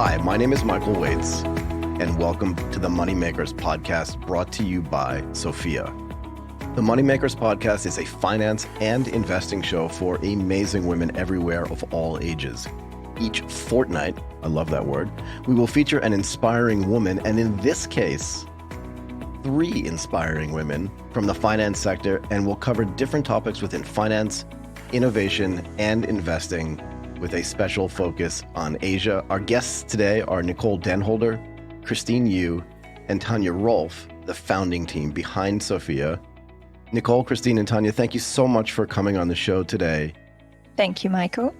Hi, my name is Michael Waits, and welcome to the Moneymakers Podcast, brought to you by Sophia. The Moneymakers Podcast is a finance and investing show for amazing women everywhere of all ages. Each fortnight, I love that word, we will feature an inspiring woman, and in this case, 3 inspiring women from the finance sector, and we'll cover different topics within finance, innovation, and investing, with a special focus on Asia. Our guests today are Nicole Denholder, Christine Yu, and Tanya Rolfe, the founding team behind Sophia. Nicole, Christine, and Tanya, thank you so much for coming on the show today. Thank you, Michael.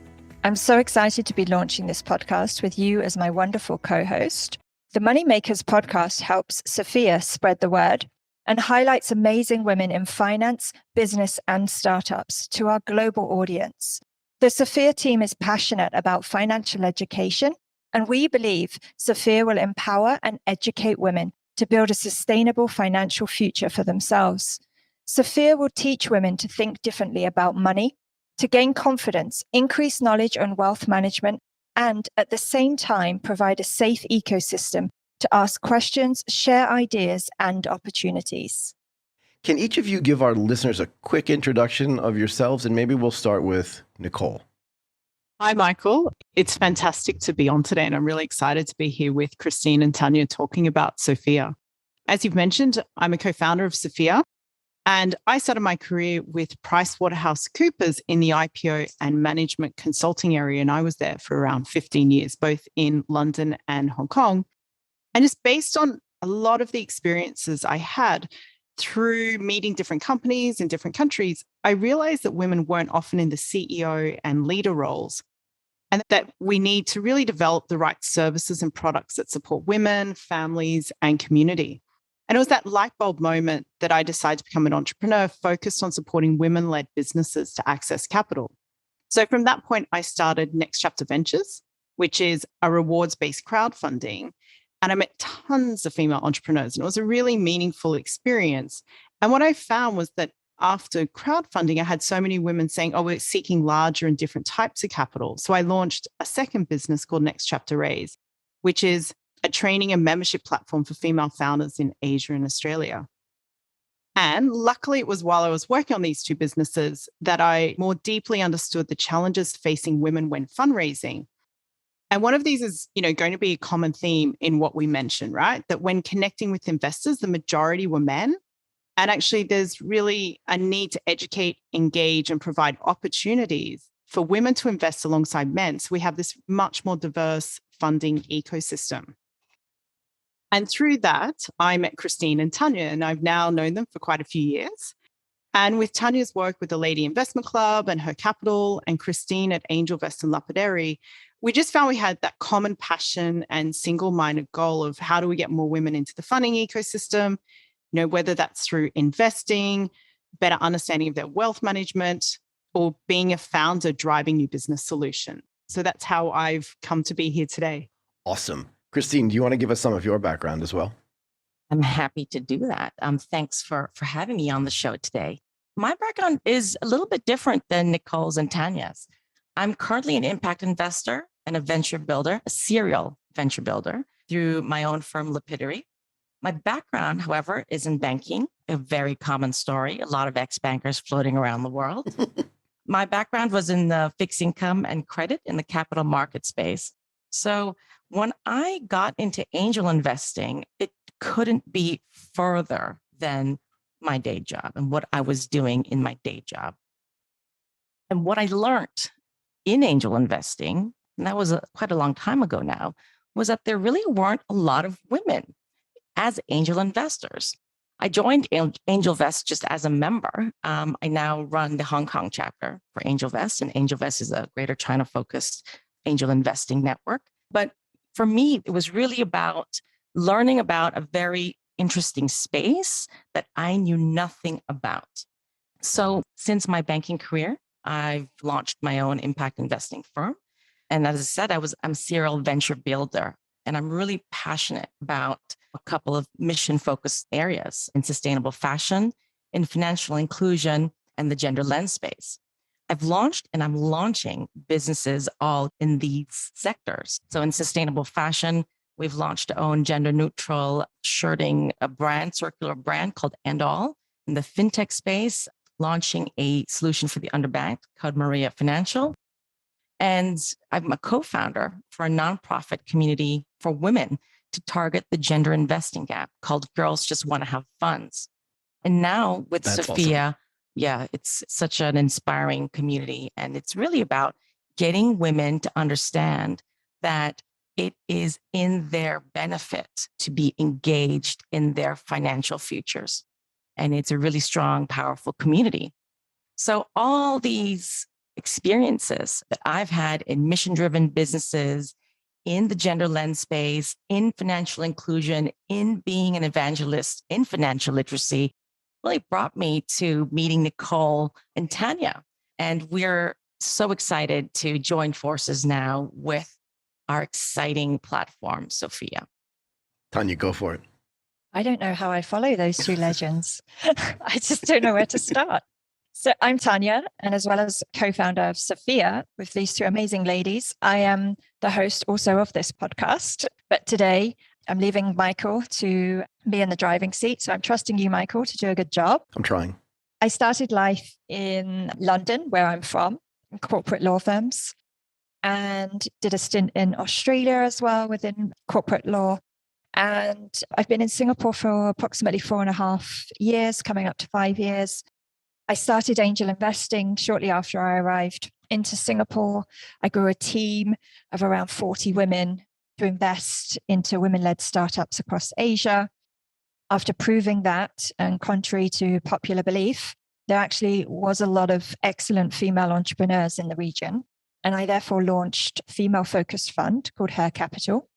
I'm so excited to be launching this podcast with you as my wonderful co-host. The Moneymakers Podcast helps Sophia spread the word and highlights amazing women in finance, business, and startups to our global audience. The Sophia team is passionate about financial education, and we believe Sophia will empower and educate women to build a sustainable financial future for themselves. Sophia will teach women to think differently about money, to gain confidence, increase knowledge on wealth management, and at the same time provide a safe ecosystem to ask questions, share ideas, and opportunities. Can each of you give our listeners a quick introduction of yourselves? And maybe we'll start with Nicole. Hi, Michael. It's fantastic to be on today, and I'm really excited to be here with Christine and Tanya talking about Sophia. As you've mentioned, I'm a co-founder of Sophia, and I started my career with PricewaterhouseCoopers in the IPO and management consulting area, and I was there for around 15 years, both in London and Hong Kong. And just based on a lot of the experiences I had through meeting different companies in different countries, I realized that women weren't often in the CEO and leader roles, and that we need to really develop the right services and products that support women, families, and community. And it was that light bulb moment that I decided to become an entrepreneur focused on supporting women-led businesses to access capital. So from that point, I started Next Chapter Ventures, which is a rewards-based crowdfunding. And I met tons of female entrepreneurs, and it was a really meaningful experience. And what I found was that after crowdfunding, I had so many women saying, oh, we're seeking larger and different types of capital. So I launched a second business called Next Chapter Raise, which is a training and membership platform for female founders in Asia and Australia. And luckily, it was while I was working on these 2 businesses that I more deeply understood the challenges facing women when fundraising. And one of these is, going to be a common theme in what we mentioned, right? That when connecting with investors, the majority were men. And actually, there's really a need to educate, engage, and provide opportunities for women to invest alongside men. So we have this much more diverse funding ecosystem. And through that, I met Christine and Tanya, and I've now known them for quite a few years. And with Tanya's work with the Lady Investment Club and her capital, and Christine at Angel Vest and Lapidary, we just found we had that common passion and single-minded goal of how do we get more women into the funding ecosystem, whether that's through investing, better understanding of their wealth management, or being a founder driving new business solutions. So that's how I've come to be here today. Awesome. Christine, do you want to give us some of your background as well? I'm happy to do that. Thanks for having me on the show today. My background is a little bit different than Nicole's and Tanya's. I'm currently an impact investor and a venture builder, a serial venture builder through my own firm, Lapidary. My background, however, is in banking, a very common story, a lot of ex-bankers floating around the world. My background was in the fixed income and credit in the capital market space. So when I got into angel investing, it couldn't be further than my day job and what I was doing in my day job. And what I learned in angel investing, and that was quite a long time ago now, was that there really weren't a lot of women as angel investors. I joined Angel Vest just as a member. I now run the Hong Kong chapter for Angel Vest, and Angel Vest is a Greater China-focused angel investing network. But for me, it was really about learning about a very interesting space that I knew nothing about. So since my banking career, I've launched my own impact investing firm. And as I said, I'm a serial venture builder, and I'm really passionate about a couple of mission-focused areas in sustainable fashion, in financial inclusion, and the gender lens space. I've launched and I'm launching businesses all in these sectors. So in sustainable fashion, we've launched to own gender neutral shirting, a brand, circular brand called End All. In the fintech space, launching a solution for the underbanked called Maria Financial. And I'm a co-founder for a nonprofit community for women to target the gender investing gap called Girls Just Want to Have Funds. And now with That's Sophia, awesome. yeah, it's such an inspiring community. And it's really about getting women to understand that it is in their benefit to be engaged in their financial futures. And it's a really strong, powerful community. So all these experiences that I've had in mission-driven businesses, in the gender lens space, in financial inclusion, in being an evangelist in financial literacy, really brought me to meeting Nicole and Tanya. And we're so excited to join forces now with our exciting platform, Sophia. Tanya, go for it. I don't know how I follow those two legends. I just don't know where to start. So I'm Tanya, and as well as co-founder of Sophia with these two amazing ladies, I am the host also of this podcast. But today I'm leaving Michael to be in the driving seat. So I'm trusting you, Michael, to do a good job. I'm trying. I started life in London, where I'm from, in corporate law firms, and did a stint in Australia as well within corporate law. And I've been in Singapore for approximately 4.5 years, coming up to 5 years. I started angel investing shortly after I arrived into Singapore. I grew a team of around 40 women to invest into women-led startups across Asia. After proving that, and contrary to popular belief, there actually was a lot of excellent female entrepreneurs in the region. And I therefore launched a female-focused fund called Her Capital.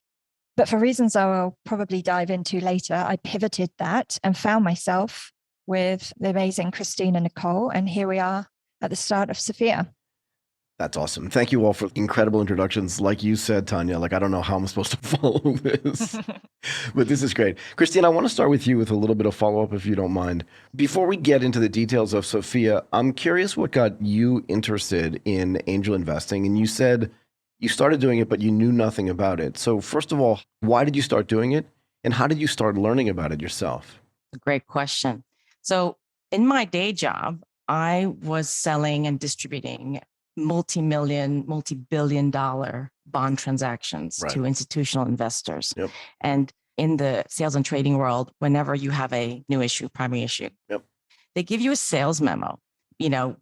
But for reasons I will probably dive into later, I pivoted that and found myself with the amazing Christine and Nicole. And here we are at the start of Sophia. That's awesome. Thank you all for incredible introductions. Like you said, Tanya, I don't know how I'm supposed to follow this, but this is great. Christine, I want to start with you with a little bit of follow-up, if you don't mind. Before we get into the details of Sophia, I'm curious what got you interested in angel investing. And you said you started doing it, but you knew nothing about it. So first of all, why did you start doing it? And how did you start learning about it yourself? A great question. So in my day job, I was selling and distributing multi-million, multi-billion dollar bond transactions to institutional investors. Yep. And in the sales and trading world, whenever you have a new issue, primary issue, they give you a sales memo,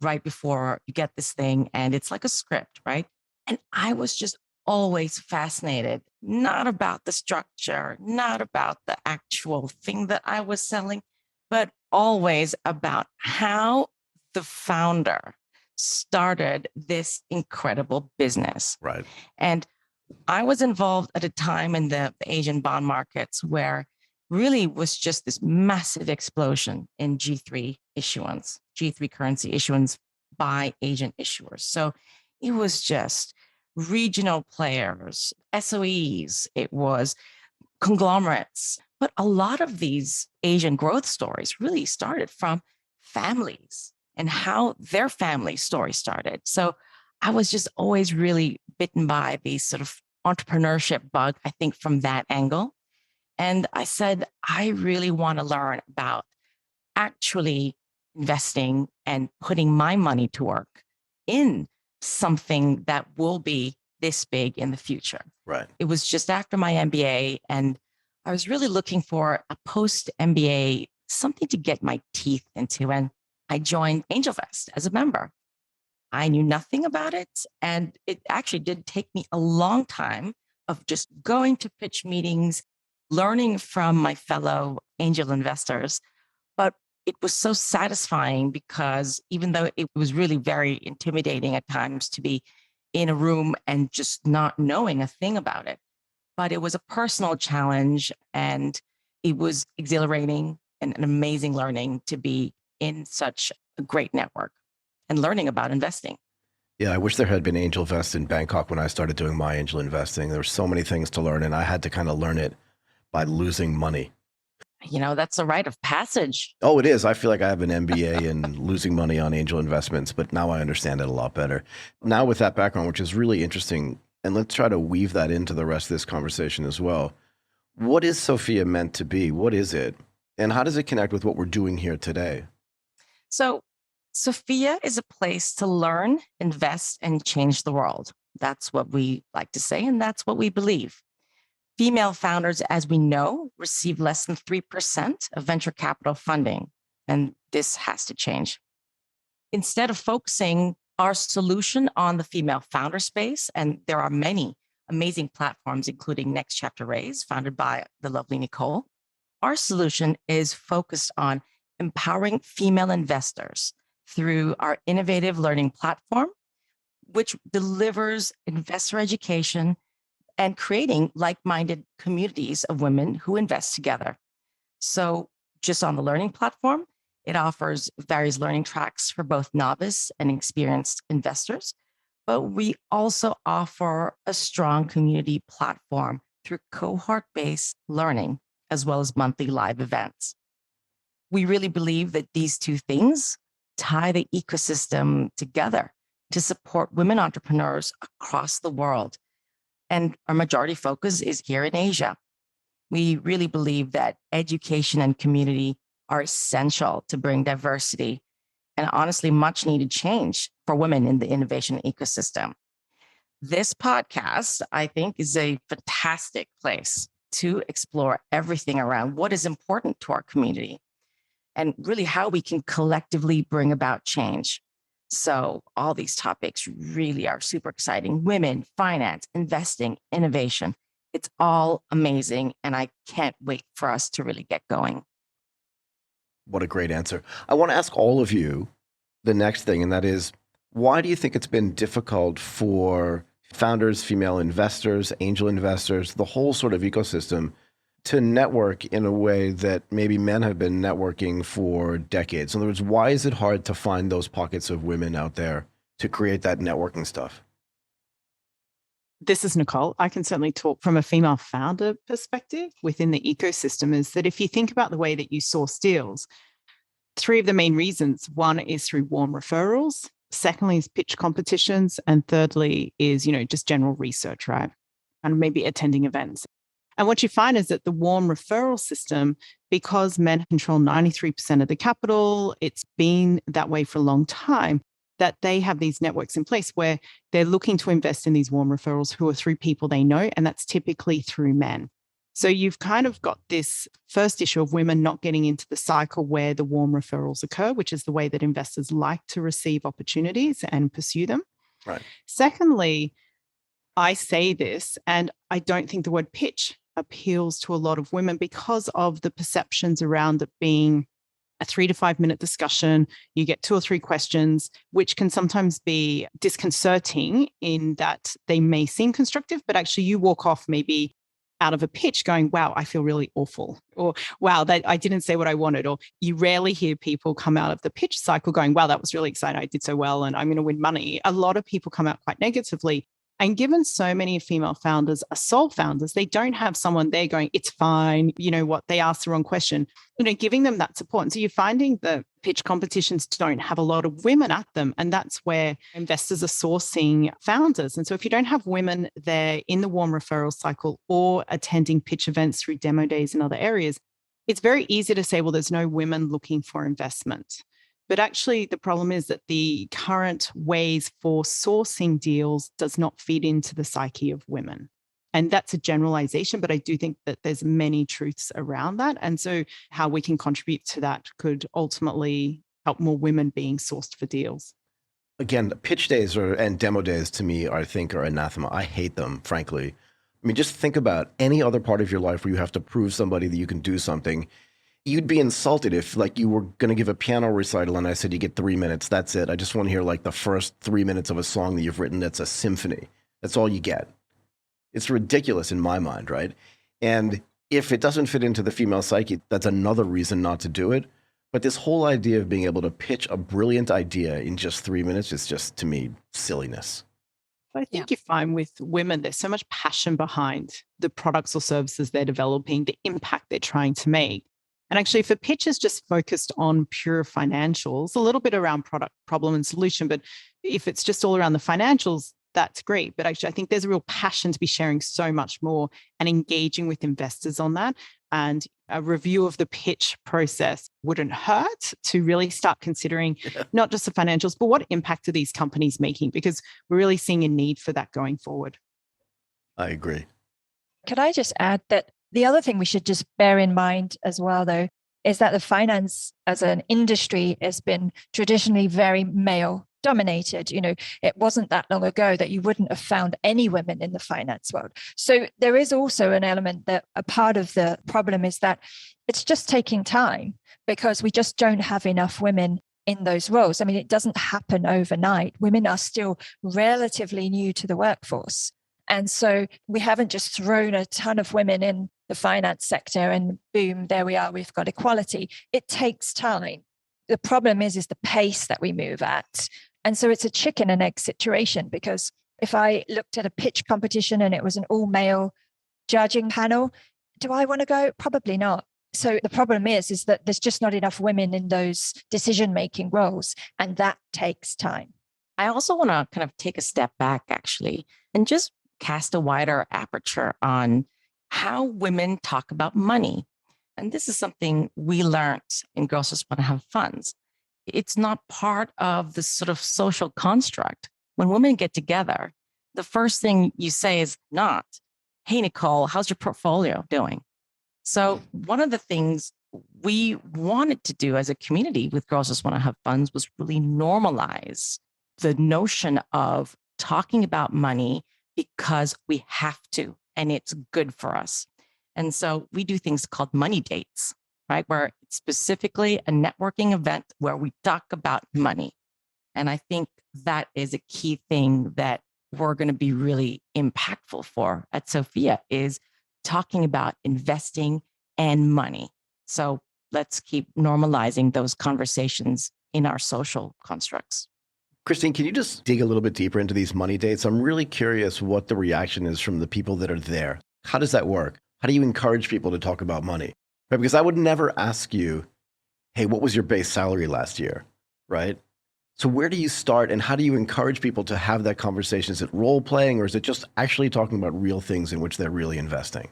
right before you get this thing. And it's like a script, right? And I was just always fascinated, not about the structure, not about the actual thing that I was selling, but always about how the founder started this incredible business. Right. And I was involved at a time in the Asian bond markets where really was just this massive explosion in G3 issuance, G3 currency issuance by Asian issuers. So it was just regional players, SOEs, it was conglomerates. But a lot of these Asian growth stories really started from families and how their family story started. So I was just always really bitten by the sort of entrepreneurship bug, I think, from that angle. And I said, I really want to learn about actually investing and putting my money to work in something that will be this big in the future. Right. It was just after my MBA, and I was really looking for a post-MBA, something to get my teeth into. And I joined AngelVest as a member. I knew nothing about it. And it actually did take me a long time of just going to pitch meetings, learning from my fellow angel investors. But it was so satisfying because even though it was really very intimidating at times to be in a room and just not knowing a thing about it, but it was a personal challenge and it was exhilarating and an amazing learning to be in such a great network and learning about investing. Yeah, I wish there had been AngelVest in Bangkok when I started doing my angel investing. There were so many things to learn, and I had to kind of learn it by losing money. That's a rite of passage. Oh, it is. I feel like I have an MBA in losing money on angel investments, but now I understand it a lot better. Now with that background, which is really interesting, and let's try to weave that into the rest of this conversation as well. What is Sophia meant to be? What is it? And how does it connect with what we're doing here today? So, Sophia is a place to learn, invest, and change the world. That's what we like to say, and that's what we believe. Female founders, as we know, receive less than 3% of venture capital funding, and this has to change. Instead of focusing our solution on the female founder space, and there are many amazing platforms, including Next Chapter Raise, founded by the lovely Nicole, our solution is focused on empowering female investors through our innovative learning platform, which delivers investor education and creating like-minded communities of women who invest together. So just on the learning platform, it offers various learning tracks for both novice and experienced investors. But we also offer a strong community platform through cohort-based learning, as well as monthly live events. We really believe that these two things tie the ecosystem together to support women entrepreneurs across the world. And our majority focus is here in Asia. We really believe that education and community are essential to bring diversity and honestly much needed change for women in the innovation ecosystem. This podcast, I think, is a fantastic place to explore everything around what is important to our community and really how we can collectively bring about change. So all these topics really are super exciting. Women, finance, investing, innovation. It's all amazing. And I can't wait for us to really get going. What a great answer. I want to ask all of you the next thing, and that is, why do you think it's been difficult for founders, female investors, angel investors, the whole sort of ecosystem to network in a way that maybe men have been networking for decades? In other words, why is it hard to find those pockets of women out there to create that networking stuff? This is Nicole. I can certainly talk from a female founder perspective within the ecosystem, is that if you think about the way that you source deals, three of the main reasons. One is through warm referrals. Secondly is pitch competitions. And thirdly is, just general research, right? And maybe attending events. And what you find is that the warm referral system, because men control 93% of the capital, it's been that way for a long time, that they have these networks in place where they're looking to invest in these warm referrals who are through people they know, and that's typically through men. So you've kind of got this first issue of women not getting into the cycle where the warm referrals occur, which is the way that investors like to receive opportunities and pursue them. Right. Secondly, I say this, and I don't think the word pitch appeals to a lot of women because of the perceptions around it being a 3 to 5 minute discussion. You get 2 or 3 questions, which can sometimes be disconcerting in that they may seem constructive, but actually you walk off maybe out of a pitch going, wow, I feel really awful. Or, wow, I didn't say what I wanted. Or you rarely hear people come out of the pitch cycle going, wow, that was really exciting. I did so well and I'm going to win money. A lot of people come out quite negatively. And given so many female founders are sole founders, they don't have someone there going, it's fine. You know what? They asked the wrong question, giving them that support. And so you're finding the pitch competitions don't have a lot of women at them. And that's where investors are sourcing founders. And so if you don't have women there in the warm referral cycle or attending pitch events through demo days in other areas, it's very easy to say, well, there's no women looking for investment. But actually, the problem is that the current ways for sourcing deals does not feed into the psyche of women. And that's a generalization, but I do think that there's many truths around that. And so how we can contribute to that could ultimately help more women being sourced for deals. Again, pitch days and demo days to me, I think, are anathema. I hate them, frankly. I mean, just think about any other part of your life where you have to prove somebody that you can do something. You'd be insulted if you were going to give a piano recital and I said, you get 3 minutes. That's it. I just want to hear the first 3 minutes of a song that you've written. That's a symphony. That's all you get. It's ridiculous in my mind, right? And if it doesn't fit into the female psyche, that's another reason not to do it. But this whole idea of being able to pitch a brilliant idea in just 3 minutes is just, to me, silliness. I think you find with women, there's so much passion behind the products or services they're developing, the impact they're trying to make. And actually, if a pitch is just focused on pure financials, a little bit around product, problem, and solution, but if it's just all around the financials, that's great. But actually, I think there's a real passion to be sharing so much more and engaging with investors on that. And a review of the pitch process wouldn't hurt to really start considering not just the financials, but what impact are these companies making? Because we're really seeing a need for that going forward. I agree. Could I just add that the other thing we should just bear in mind as well, though, is that the finance as an industry has been traditionally very male dominated. It wasn't that long ago that you wouldn't have found any women in the finance world. So there is also an element that a part of the problem is that it's just taking time because we just don't have enough women in those roles. I mean, it doesn't happen overnight. Women are still relatively new to the workforce. And so we haven't just thrown a ton of women in the finance sector and boom, there we are, we've got equality. It takes time. The problem is the pace that we move at. And so it's a chicken and egg situation, because if I looked at a pitch competition and it was an all male judging panel, do I want to go? Probably not. So the problem is that there's just not enough women in those decision-making roles, and that takes time. I also want to kind of take a step back, actually, and just cast a wider aperture on how women talk about money. And this is something we learned in Girls Just Want to Have Funds. It's not part of the sort of social construct. When women get together, the first thing you say is not, "Hey, Nicole, how's your portfolio doing?" So one of the things we wanted to do as a community with Girls Just Want to Have Funds was really normalize the notion of talking about money because we have to, and it's good for us. And so we do things called money dates, right? Where it's specifically a networking event where we talk about money. And I think that is a key thing that we're going to be really impactful for at Sophia, is talking about investing and money. So let's keep normalizing those conversations in our social constructs. Christine, can you just dig a little bit deeper into these money dates? I'm really curious what the reaction is from the people that are there. How does that work? How do you encourage people to talk about money? Right? Because I would never ask you, hey, what was your base salary last year? Right? So where do you start, and how do you encourage people to have that conversation? Is it role playing, or is it just actually talking about real things in which they're really investing?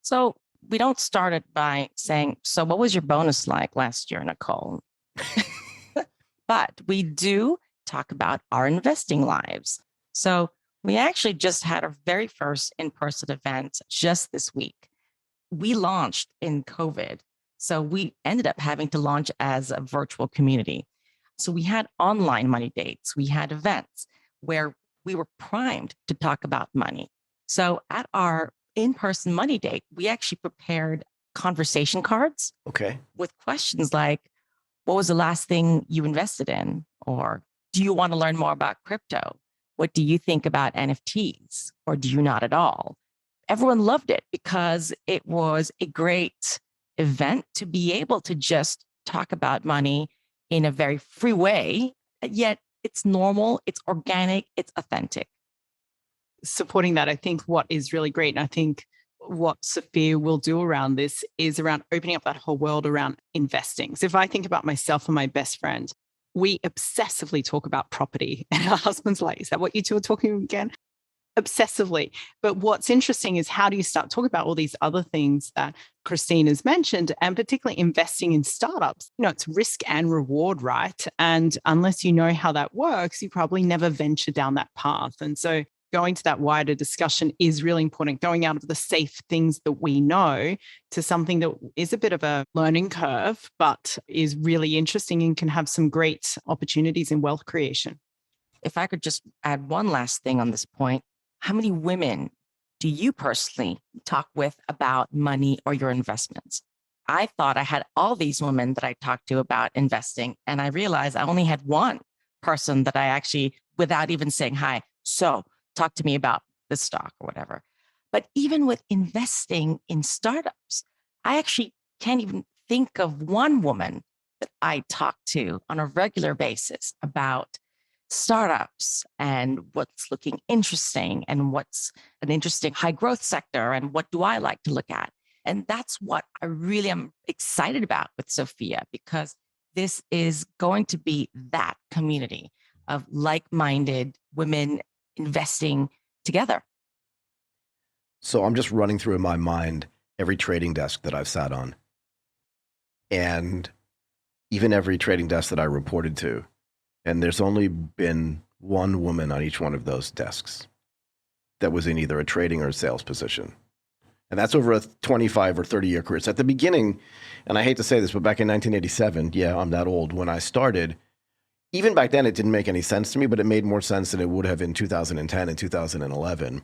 So we don't start it by saying, "So what was your bonus like last year, Nicole?" But we do talk about our investing lives. So we actually just had our very first in-person event just this week. We launched in COVID. So we ended up having to launch as a virtual community. So we had online money dates. We had events where we were primed to talk about money. So at our in-person money date, we actually prepared conversation cards with questions like, what was the last thing you invested in? Or do you want to learn more about crypto? What do you think about NFTs? Or do you not at all? Everyone loved it because it was a great event to be able to just talk about money in a very free way, yet it's normal, it's organic, it's authentic. Supporting that, I think what is really great, and I think what Sophia will do around this, is around opening up that whole world around investing. So if I think about myself and my best friend, we obsessively talk about property. And our husband's like, "Is that what you two are talking again?" Obsessively. But what's interesting is, how do you start talking about all these other things that Christine has mentioned, and particularly investing in startups? It's risk and reward, right? And unless you know how that works, you probably never venture down that path. And so going to that wider discussion is really important, going out of the safe things that we know to something that is a bit of a learning curve, but is really interesting and can have some great opportunities in wealth creation. If I could just add one last thing on this point, how many women do you personally talk with about money or your investments? I thought I had all these women that I talked to about investing, and I realized I only had one person that I actually, without even saying hi, "So talk to me about this stock," or whatever. But even with investing in startups, I actually can't even think of one woman that I talk to on a regular basis about startups and what's looking interesting and what's an interesting high growth sector and what do I like to look at. And that's what I really am excited about with Sophia, because this is going to be that community of like-minded women investing together. So I'm just running through in my mind every trading desk that I've sat on, and even every trading desk that I reported to. And there's only been one woman on each one of those desks that was in either a trading or a sales position. And that's over a 25 or 30-year career. So at the beginning, and I hate to say this, but back in 1987, yeah, I'm that old, when I started, even back then it didn't make any sense to me, but it made more sense than it would have in 2010 and 2011.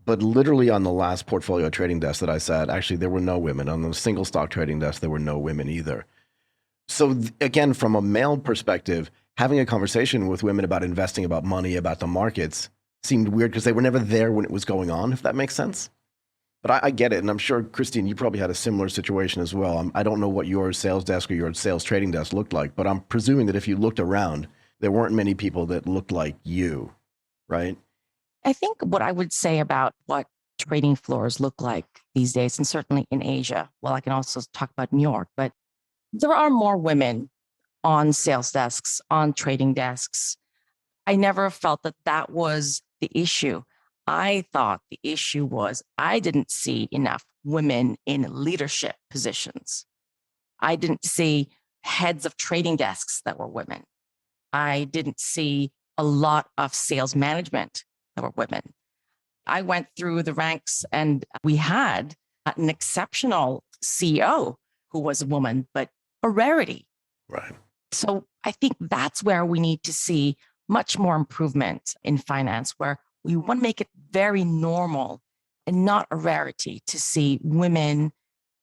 But literally on the last portfolio trading desk that I sat, actually there were no women. On the single stock trading desk, there were no women either. So again, from a male perspective, having a conversation with women about investing, about money, about the markets seemed weird because they were never there when it was going on, if that makes sense. But I get it. And I'm sure, Christine, you probably had a similar situation as well. I don't know what your sales desk or your sales trading desk looked like, but I'm presuming that if you looked around, there weren't many people that looked like you, right? I think what I would say about what trading floors look like these days, and certainly in Asia, well, I can also talk about New York, but there are more women on sales desks, on trading desks. I never felt that that was the issue. I thought the issue was I didn't see enough women in leadership positions. I didn't see heads of trading desks that were women. I didn't see a lot of sales management that were women. I went through the ranks and we had an exceptional CEO who was a woman, but a rarity. Right. So I think that's where we need to see much more improvement in finance, where we want to make it very normal and not a rarity to see women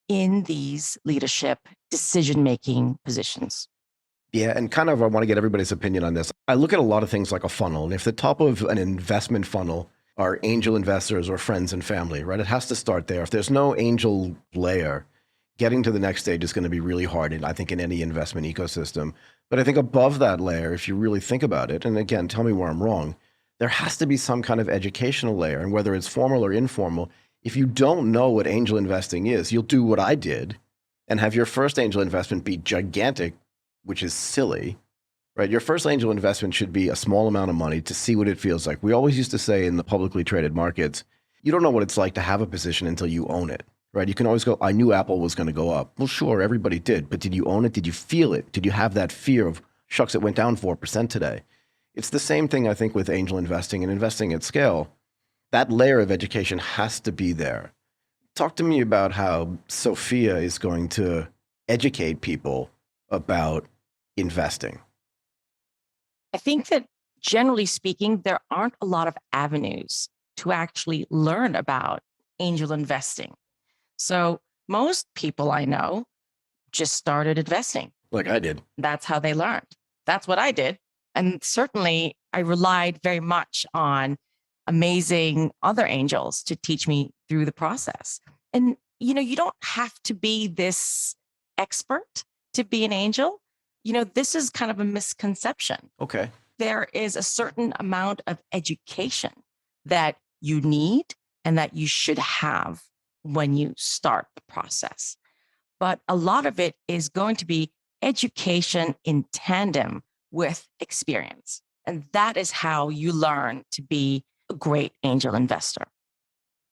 in these leadership decision-making positions. Yeah, and kind of I want to get everybody's opinion on this. I look at a lot of things like a funnel, and if the top of an investment funnel are angel investors or friends and family, right? It has to start there. If there's no angel layer, getting to the next stage is going to be really hard, and I think in any investment ecosystem. But I think above that layer, if you really think about it, and again, tell me where I'm wrong, there has to be some kind of educational layer, and whether it's formal or informal, if you don't know what angel investing is, you'll do what I did and have your first angel investment be gigantic, which is silly, right? Your first angel investment should be a small amount of money to see what it feels like. We always used to say in the publicly traded markets, you don't know what it's like to have a position until you own it, right? You can always go, I knew Apple was going to go up. Well, sure, everybody did, but did you own it? Did you feel it? Did you have that fear of, shucks, it went down 4% today? It's the same thing, I think, with angel investing and investing at scale. That layer of education has to be there. Talk to me about how Sophia is going to educate people about investing. I think that generally speaking, there aren't a lot of avenues to actually learn about angel investing. So most people I know just started investing. Like I did. That's how they learned. That's what I did. And certainly I relied very much on amazing other angels to teach me through the process. And, you don't have to be this expert to be an angel. This is kind of a misconception. Okay. There is a certain amount of education that you need and that you should have when you start the process. But a lot of it is going to be education in tandem with experience. And that is how you learn to be a great angel investor.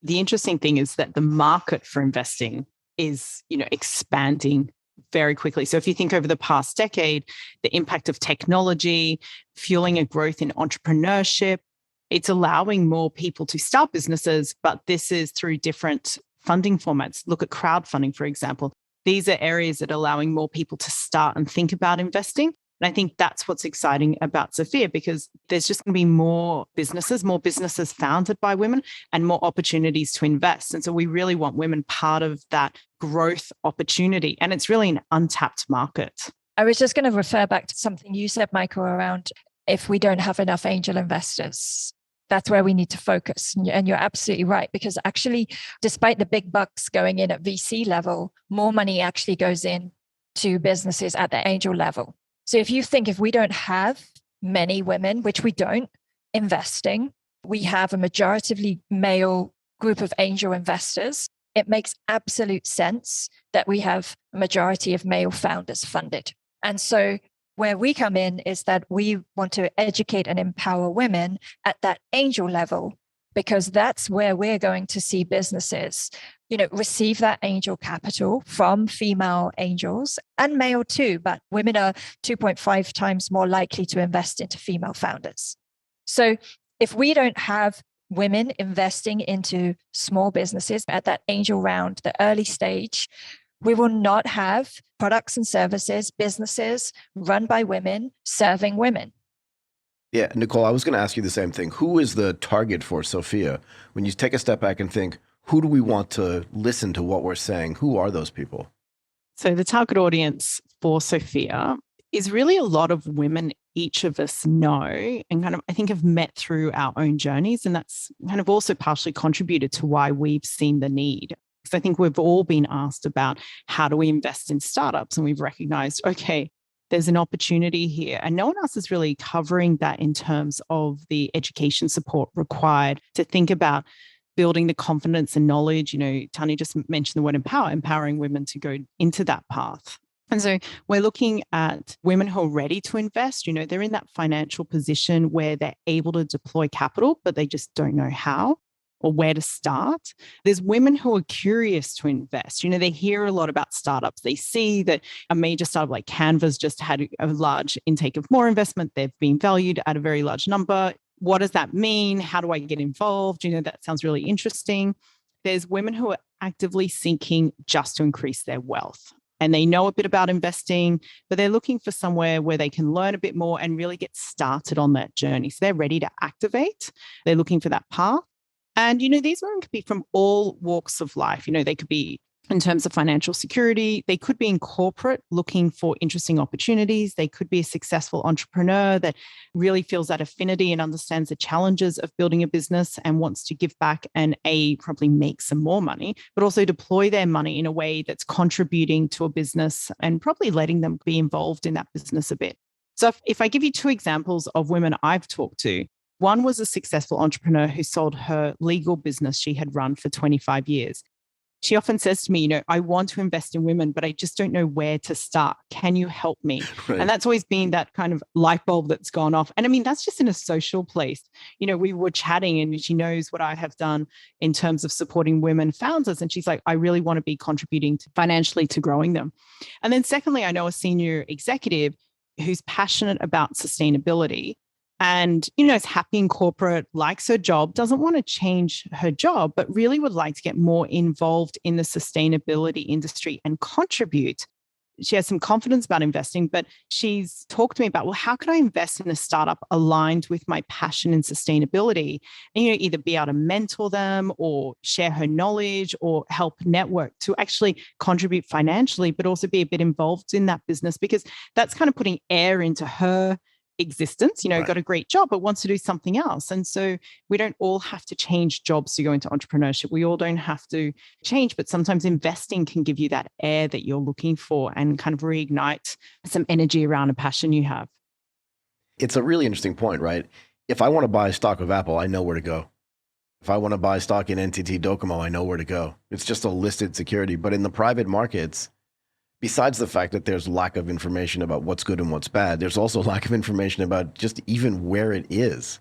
The interesting thing is that the market for investing is, expanding very quickly. So if you think over the past decade, the impact of technology, fueling a growth in entrepreneurship, it's allowing more people to start businesses, but this is through different funding formats. Look at crowdfunding, for example. These are areas that are allowing more people to start and think about investing. And I think that's what's exciting about Sophia, because there's just going to be more businesses founded by women and more opportunities to invest. And so we really want women part of that growth opportunity. And it's really an untapped market. I was just going to refer back to something you said, Michael, around if we don't have enough angel investors, that's where we need to focus. And you're absolutely right, because actually, despite the big bucks going in at VC level, more money actually goes in to businesses at the angel level. So if we don't have many women, which we don't, investing, we have a majoritively male group of angel investors. it makes absolute sense that we have a majority of male founders funded. And so where we come in is that we want to educate and empower women at that angel level, because that's where we're going to see businesses, receive that angel capital from female angels and male too, but women are 2.5 times more likely to invest into female founders. So if we don't have women investing into small businesses at that angel round, the early stage, we will not have products and services, businesses run by women, serving women. Yeah, Nicole, I was going to ask you the same thing. Who is the target for Sophia? When you take a step back and think, who do we want to listen to what we're saying? Who are those people? So the target audience for Sophia is really a lot of women each of us know and kind of, I think, have met through our own journeys. And that's kind of also partially contributed to why we've seen the need. Because I think we've all been asked about how do we invest in startups? And we've recognized, okay, there's an opportunity here. And no one else is really covering that in terms of the education support required to think about building the confidence and knowledge. Tanya just mentioned the word empower, empowering women to go into that path. And so we're looking at women who are ready to invest. They're in that financial position where they're able to deploy capital, but they just don't know how or where to start. There's women who are curious to invest. They hear a lot about startups. They see that a major startup like Canva's just had a large intake of more investment. They've been valued at a very large number. What does that mean? How do I get involved? That sounds really interesting. There's women who are actively seeking just to increase their wealth. And they know a bit about investing, but they're looking for somewhere where they can learn a bit more and really get started on that journey. So they're ready to activate. They're looking for that path. And, these women could be from all walks of life. They could be in terms of financial security. They could be in corporate looking for interesting opportunities. They could be a successful entrepreneur that really feels that affinity and understands the challenges of building a business and wants to give back and probably make some more money, but also deploy their money in a way that's contributing to a business and probably letting them be involved in that business a bit. So if I give you two examples of women I've talked to, one was a successful entrepreneur who sold her legal business she had run for 25 years. She often says to me, I want to invest in women, but I just don't know where to start. Can you help me? Right. And that's always been that kind of light bulb that's gone off. And I mean, that's just in a social place. We were chatting and she knows what I have done in terms of supporting women founders. And she's like, I really want to be contributing financially to growing them. And then secondly, I know a senior executive who's passionate about sustainability and, is happy in corporate, likes her job, doesn't want to change her job, but really would like to get more involved in the sustainability industry and contribute. She has some confidence about investing, but she's talked to me about, well, how can I invest in a startup aligned with my passion in sustainability? And, either be able to mentor them or share her knowledge or help network to actually contribute financially, but also be a bit involved in that business, because that's kind of putting air into her existence, right. Got a great job, but wants to do something else. And so we don't all have to change jobs to go into entrepreneurship. We all don't have to change, but sometimes investing can give you that air that you're looking for and kind of reignite some energy around a passion you have. It's a really interesting point, right? If I want to buy stock of Apple, I know where to go. If I want to buy stock in NTT Docomo, I know where to go. It's just a listed security. But in the private markets, besides the fact that there's lack of information about what's good and what's bad, there's also lack of information about just even where it is.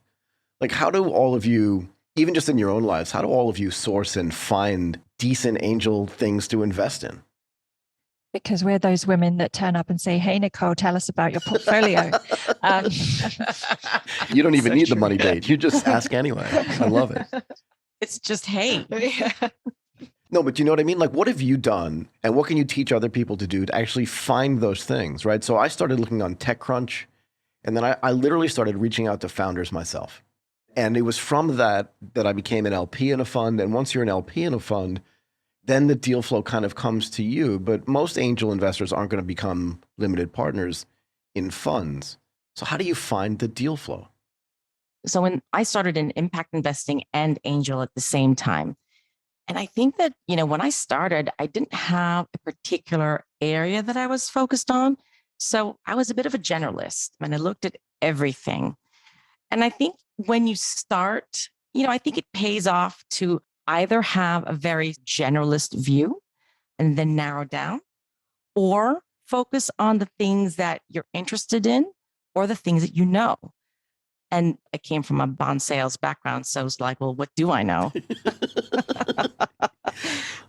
Like, how do all of you, even just in your own lives, how do all of you source and find decent angel things to invest in? Because we're those women that turn up and say, hey, Nicole, tell us about your portfolio. You don't even need the money bait. You just ask anyway. I love it. It's just, hey. No, but you know what I mean? Like, what have you done and what can you teach other people to do to actually find those things, right? So I started looking on TechCrunch, and then I literally started reaching out to founders myself. And it was from that I became an LP in a fund. And once you're an LP in a fund, then the deal flow kind of comes to you. But most angel investors aren't going to become limited partners in funds. So how do you find the deal flow? So when I started in impact investing and angel at the same time, and I think that, when I started, I didn't have a particular area that I was focused on. So I was a bit of a generalist and I looked at everything. And I think when you start, I think it pays off to either have a very generalist view and then narrow down, or focus on the things that you're interested in or the things that you know. And I came from a bond sales background. So it's like, well, what do I know?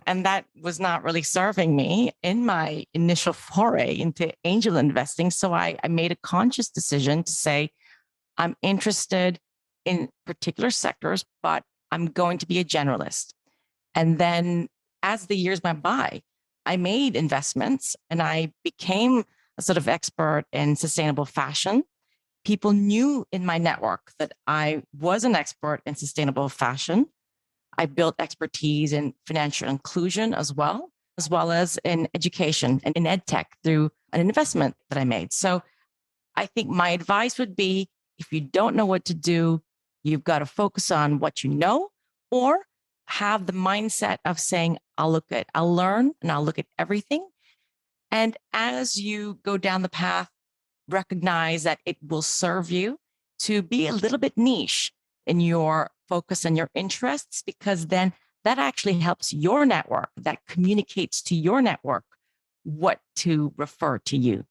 And that was not really serving me in my initial foray into angel investing. So I made a conscious decision to say, I'm interested in particular sectors, but I'm going to be a generalist. And then as the years went by, I made investments and I became a sort of expert in sustainable fashion. People knew in my network that I was an expert in sustainable fashion. I built expertise in financial inclusion as well as in education and in ed tech through an investment that I made. So I think my advice would be, if you don't know what to do, you've got to focus on what you know, or have the mindset of saying, I'll learn and I'll look at everything. And as you go down the path, recognize that it will serve you to be a little bit niche in your focus and your interests, because then that actually helps your network, that communicates to your network what to refer to you.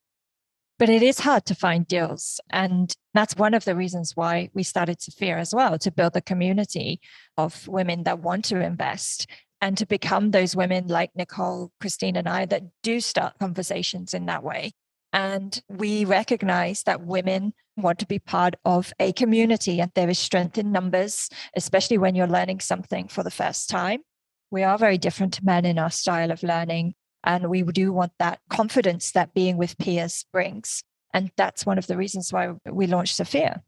But it is hard to find deals. And that's one of the reasons why we started Sophia as well, to build a community of women that want to invest and to become those women like Nicole, Christine, and I that do start conversations in that way. And we recognize that women want to be part of a community, and there is strength in numbers, especially when you're learning something for the first time. We are very different to men in our style of learning. And we do want that confidence that being with peers brings. And that's one of the reasons why we launched Sophia.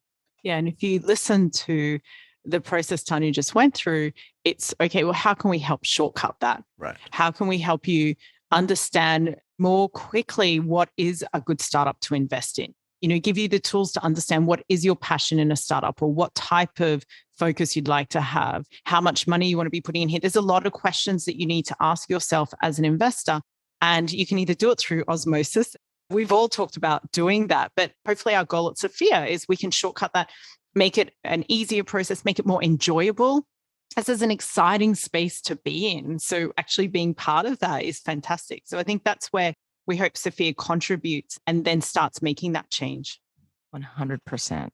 Yeah. And if you listen to the process Tanya just went through, it's okay, well, how can we help shortcut that? Right. How can we help you understand more quickly what is a good startup to invest in? Give you the tools to understand what is your passion in a startup, or what type of focus you'd like to have, how much money you want to be putting in here. There's a lot of questions that you need to ask yourself as an investor, and you can either do it through osmosis. We've all talked about doing that, but hopefully our goal at Sophia is we can shortcut that, make it an easier process, make it more enjoyable. This is an exciting space to be in. So actually being part of that is fantastic. So I think that's where we hope Sophia contributes and then starts making that change. 100%.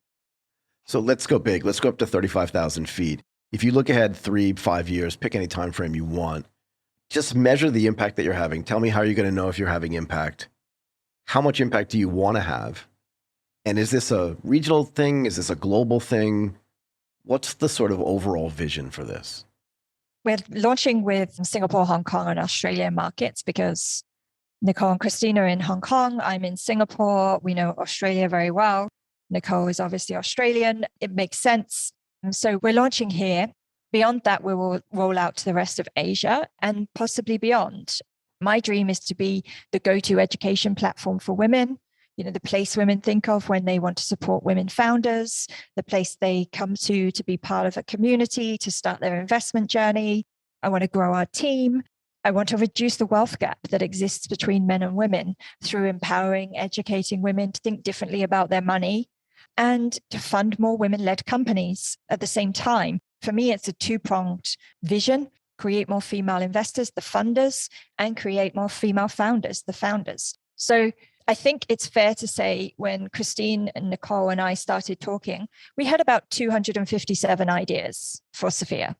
So let's go big. Let's go up to 35,000 feet. If you look ahead 3-5 years, pick any time frame you want, just measure the impact that you're having. Tell me how you're going to know if you're having impact. How much impact do you want to have? And is this a regional thing? Is this a global thing? What's the sort of overall vision for this? We're launching with Singapore, Hong Kong, and Australia markets because Nicole and Christina are in Hong Kong. I'm in Singapore. We know Australia very well. Nicole is obviously Australian. It makes sense. And so we're launching here. Beyond that, we will roll out to the rest of Asia and possibly beyond. My dream is to be the go-to education platform for women, the place women think of when they want to support women founders, the place they come to be part of a community, to start their investment journey. I want to grow our team. I want to reduce the wealth gap that exists between men and women through empowering, educating women to think differently about their money, and to fund more women-led companies at the same time. For me, it's a two-pronged vision: create more female investors, the funders, and create more female founders, the founders. So I think it's fair to say when Christine and Nicole and I started talking, we had about 257 ideas for Sophia.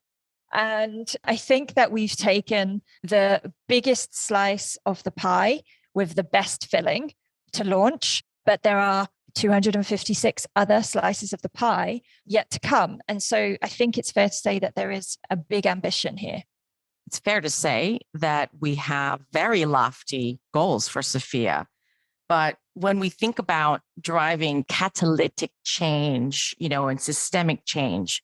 And I think that we've taken the biggest slice of the pie with the best filling to launch, but there are 256 other slices of the pie yet to come. And so I think it's fair to say that there is a big ambition here. It's fair to say that we have very lofty goals for Sophia. But when we think about driving catalytic change, and systemic change,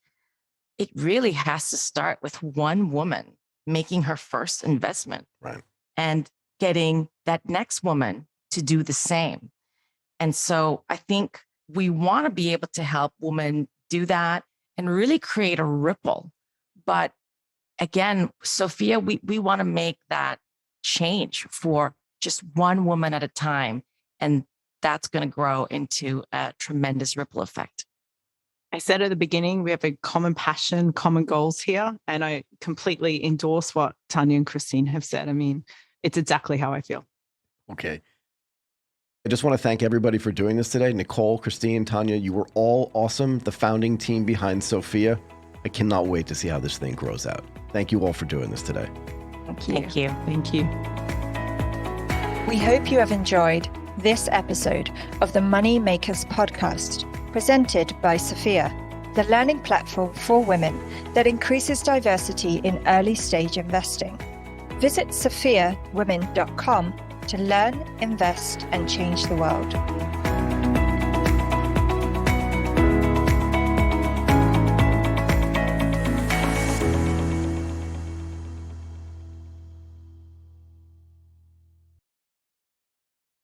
it really has to start with one woman making her first investment, right, and getting that next woman to do the same. And so I think we want to be able to help women do that and really create a ripple. But again, Sophia, we want to make that change for just one woman at a time. And that's going to grow into a tremendous ripple effect. I said at the beginning, we have a common passion, common goals here. And I completely endorse what Tanya and Christine have said. I mean, it's exactly how I feel. Okay. I just want to thank everybody for doing this today. Nicole, Christine, Tanya, you were all awesome. The founding team behind Sophia. I cannot wait to see how this thing grows out. Thank you all for doing this today. Thank you. Thank you. Thank you. We hope you have enjoyed this episode of the Money Makers podcast, presented by Sophia, the learning platform for women that increases diversity in early stage investing. Visit sophiawomen.com to learn, invest, and change the world.